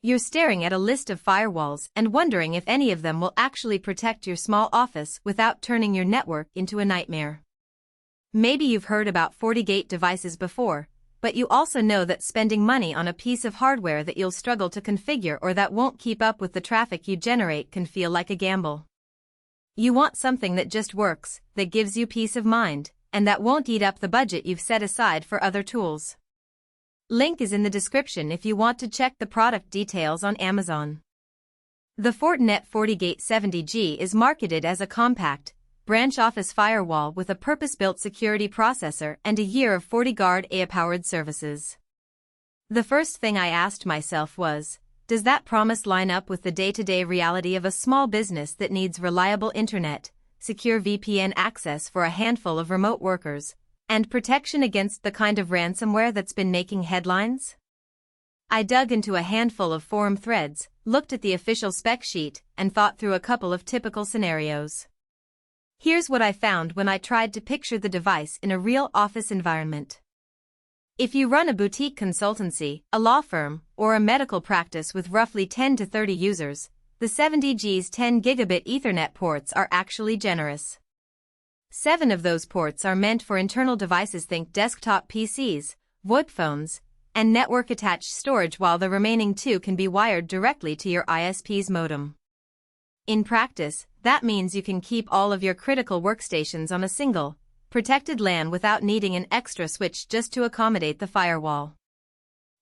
You're staring at a list of firewalls and wondering if any of them will actually protect your small office without turning your network into a nightmare. Maybe you've heard about FortiGate devices before, but you also know that spending money on a piece of hardware that you'll struggle to configure or that won't keep up with the traffic you generate can feel like a gamble. You want something that just works, that gives you peace of mind, and that won't eat up the budget you've set aside for other tools. Link is in the description if you want to check the product details on Amazon. The Fortinet FortiGate 70G is marketed as a compact, branch office firewall with a purpose-built security processor and a year of FortiGuard AI-powered services. The first thing I asked myself was, does that promise line up with the day-to-day reality of a small business that needs reliable internet, secure VPN access for a handful of remote workers, and protection against the kind of ransomware that's been making headlines? I dug into a handful of forum threads, looked at the official spec sheet, and thought through a couple of typical scenarios. Here's what I found when I tried to picture the device in a real office environment. If you run a boutique consultancy, a law firm, or a medical practice with roughly 10 to 30 users, the 70G's 10 gigabit Ethernet ports are actually generous. 7 of those ports are meant for internal devices, think desktop PCs, VoIP phones, and network-attached storage, while the remaining 2 can be wired directly to your ISP's modem. In practice, that means you can keep all of your critical workstations on a single, protected LAN without needing an extra switch just to accommodate the firewall.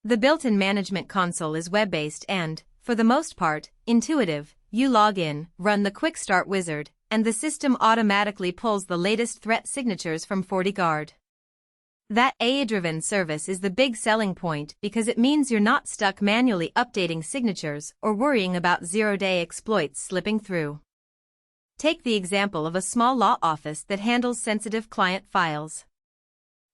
The built-in management console is web-based and, for the most part, intuitive. You log in, run the Quick Start wizard, and the system automatically pulls the latest threat signatures from FortiGuard. That AI-driven service is the big selling point because it means you're not stuck manually updating signatures or worrying about zero-day exploits slipping through. Take the example of a small law office that handles sensitive client files.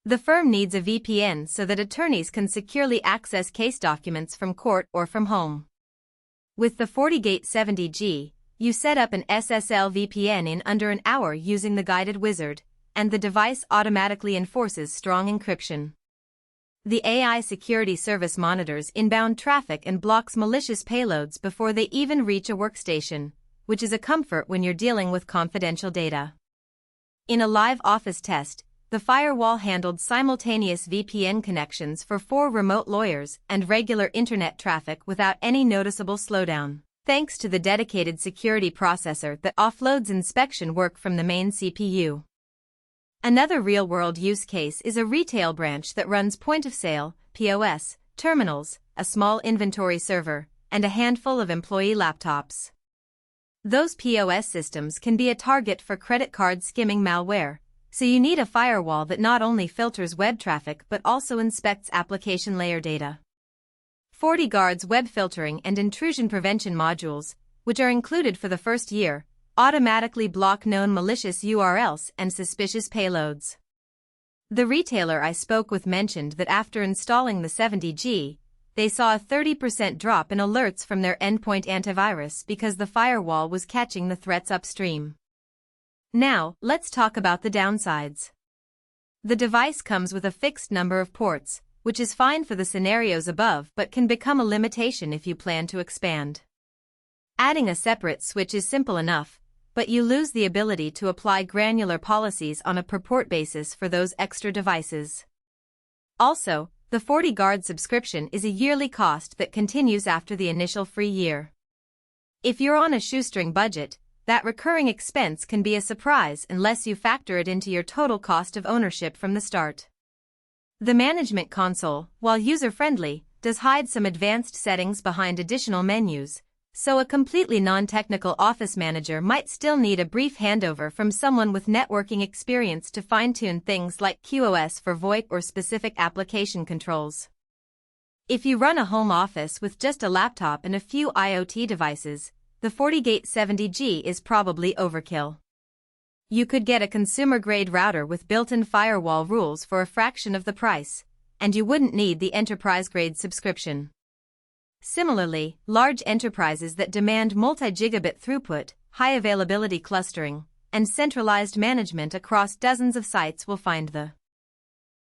The firm needs a VPN so that attorneys can securely access case documents from court or from home. With the FortiGate 70G, you set up an SSL VPN in under an hour using the guided wizard, and the device automatically enforces strong encryption. The AI security service monitors inbound traffic and blocks malicious payloads before they even reach a workstation, which is a comfort when you're dealing with confidential data. In a live office test, the firewall handled simultaneous VPN connections for 4 remote lawyers and regular internet traffic without any noticeable slowdown, thanks to the dedicated security processor that offloads inspection work from the main CPU. Another real-world use case is a retail branch that runs point-of-sale, POS, terminals, a small inventory server, and a handful of employee laptops. Those POS systems can be a target for credit card skimming malware, so you need a firewall that not only filters web traffic but also inspects application layer data. FortiGuard's web filtering and intrusion prevention modules, which are included for the first year, automatically block known malicious URLs and suspicious payloads. The retailer I spoke with mentioned that after installing the 70G, they saw a 30% drop in alerts from their endpoint antivirus because the firewall was catching the threats upstream. Now, let's talk about the downsides. The device comes with a fixed number of ports, which is fine for the scenarios above but can become a limitation if you plan to expand. Adding a separate switch is simple enough, but you lose the ability to apply granular policies on a per-port basis for those extra devices. Also, the FortiGuard subscription is a yearly cost that continues after the initial free year. If you're on a shoestring budget, that recurring expense can be a surprise unless you factor it into your total cost of ownership from the start. The management console, while user-friendly, does hide some advanced settings behind additional menus, so a completely non-technical office manager might still need a brief handover from someone with networking experience to fine-tune things like QoS for VoIP or specific application controls. If you run a home office with just a laptop and a few IoT devices, the FortiGate 70G is probably overkill. You could get a consumer-grade router with built-in firewall rules for a fraction of the price, and you wouldn't need the enterprise-grade subscription. Similarly, large enterprises that demand multi-gigabit throughput, high-availability clustering, and centralized management across dozens of sites will find the